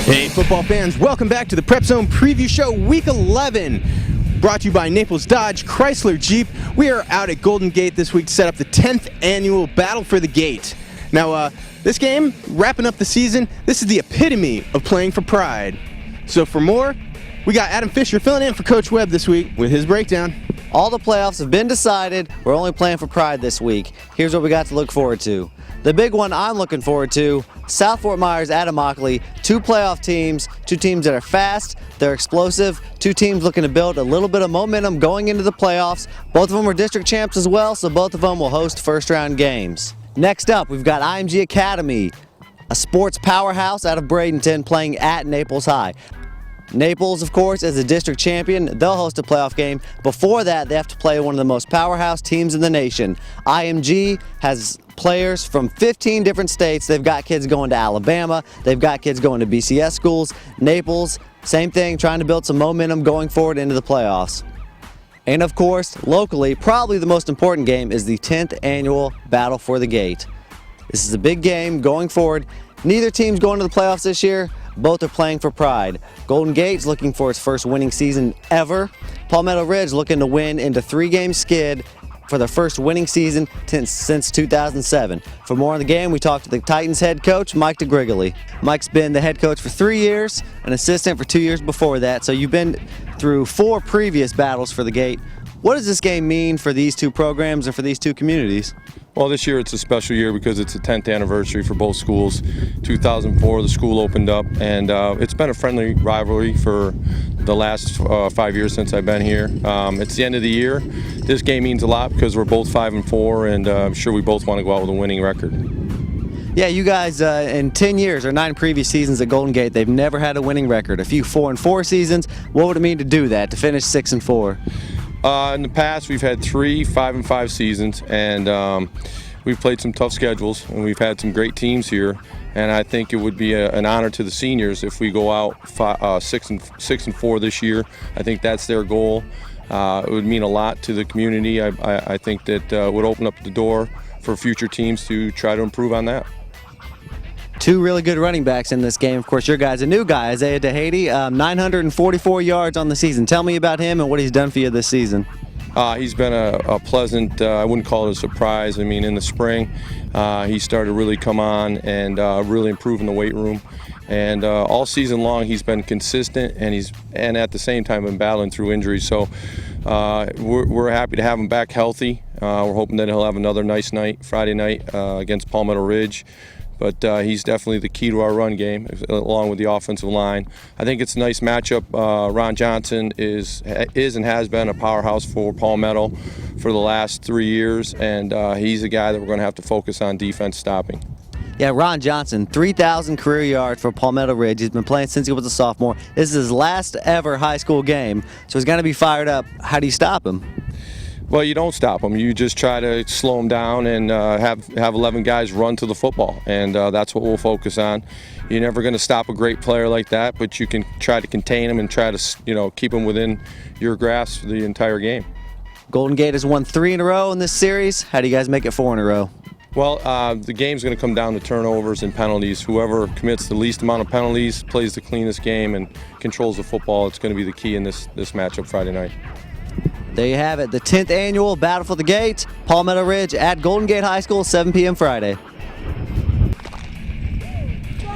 Hey football fans, welcome back to the PrepZone Preview Show Week 11. Brought to you by Naples Dodge Chrysler Jeep. We are out at Golden Gate this week to set up the 10th annual Battle for the Gate. Now, this game, wrapping up the season, this is the epitome of playing for pride. So for more, we got Adam Fisher filling in for Coach Webb this week with his breakdown. All the playoffs have been decided. We're only playing for pride this week. Here's what we got to look forward to. The big one I'm looking forward to, South Fort Myers, Adamockley, two playoff teams, two teams that are fast, they're explosive, two teams looking to build a little bit of momentum going into the playoffs. Both of them are district champs as well, so both of them will host first-round games. Next up, we've got IMG Academy, a sports powerhouse out of Bradenton playing at Naples High. Naples, of course, is a district champion. They'll host a playoff game. Before that, they have to play one of the most powerhouse teams in the nation. IMG has players from 15 different states. They've got kids going to Alabama. They've got kids going to BCS schools. Naples, same thing, trying to build some momentum going forward into the playoffs. And of course, locally, probably the most important game is the 10th annual Battle for the Gate. This is a big game going forward. Neither team's going to the playoffs this year. Both are playing for pride. Golden Gate's looking for its first winning season ever. Palmetto Ridge looking to win into 3-game skid for their first winning season since 2007. For more on the game, we talked to the Titans head coach, Mike DeGrigoly. Mike's been the head coach for 3 years, an assistant for 2 years before that, so you've been through 4 previous battles for the Gate. What does this game mean for these two programs and for these two communities? Well, this year it's a special year because it's the 10th anniversary for both schools. 2004, the school opened up, and it's been a friendly rivalry for the last 5 years since I've been here. It's the end of the year. This game means a lot because we're both 5-4, and I'm sure we both want to go out with a winning record. Yeah, you guys, in 10 years or 9 previous seasons at Golden Gate, they've never had a winning record. A few 4-4 seasons. What would it mean to do that, to finish 6-4? In the past, we've had 3 5-5 seasons, and we've played some tough schedules, and we've had some great teams here. And I think it would be an honor to the seniors if we go out 6-4 this year. I think that's their goal. It would mean a lot to the community. I think that would open up the door for future teams to try to improve on that. 2 really good running backs in this game. Of course, your guy's a new guy, Isaiah DeHady, 944 yards on the season. Tell me about him and what he's done for you this season. He's been a pleasant, I wouldn't call it a surprise. I mean, in the spring, he started to really come on and really improve in the weight room. And all season long, he's been consistent, and at the same time been battling through injuries. So we're happy to have him back healthy. We're hoping that he'll have another nice night, Friday night, against Palmetto Ridge. But he's definitely the key to our run game, along with the offensive line. I think it's a nice matchup. Ron Johnson is and has been a powerhouse for Palmetto for the last 3 years, and he's a guy that we're going to have to focus on defense stopping. Yeah, Ron Johnson, 3,000 career yards for Palmetto Ridge. He's been playing since he was a sophomore. This is his last ever high school game, so he's going to be fired up. How do you stop him? Well, you don't stop them. You just try to slow them down and have 11 guys run to the football, and that's what we'll focus on. You're never going to stop a great player like that, but you can try to contain him and try to, keep him within your grasp the entire game. Golden Gate has won 3 in a row in this series. How do you guys make it 4 in a row? Well, the game's going to come down to turnovers and penalties. Whoever commits the least amount of penalties plays the cleanest game and controls the football. It's going to be the key in this matchup Friday night. There you have it, the 10th annual Battle for the Gate, Palmetto Ridge at Golden Gate High School, 7 p.m. Friday.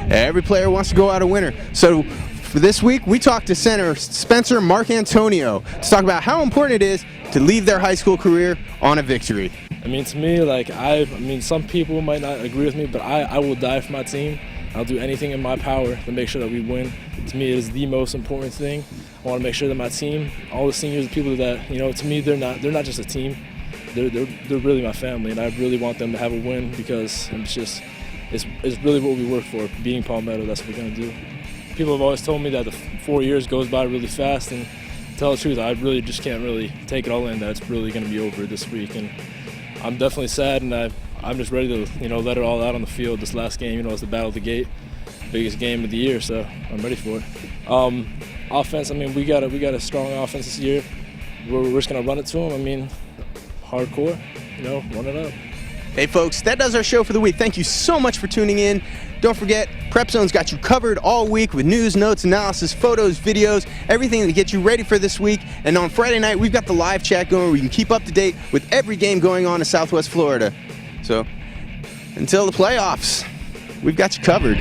Every player wants to go out a winner. So for this week, we talked to center Spencer Marcantonio to talk about how important it is to leave their high school career on a victory. I mean, to me, some people might not agree with me, but I will die for my team. I'll do anything in my power to make sure that we win. To me, it is the most important thing. I want to make sure that my team, all the seniors, the people that, to me, they're not just a team. They're really my family, and I really want them to have a win because it's really what we work for, beating Palmetto. That's what we're going to do. People have always told me that the 4 years goes by really fast, and to tell the truth, I really just can't really take it all in that it's really going to be over this week. And I'm definitely sad, and I'm just ready to, let it all out on the field. This last game, it's the Battle of the Gate, biggest game of the year, so I'm ready for it. Offense, we got a strong offense this year. We're just gonna run it to them. Hardcore, run it up. Hey folks, that does our show for the week. Thank you so much for tuning in. Don't forget, PrepZone's got you covered all week with news, notes, analysis, photos, videos, everything to get you ready for this week. And on Friday night, we've got the live chat going where you can keep up to date with every game going on in Southwest Florida. So, until the playoffs, we've got you covered.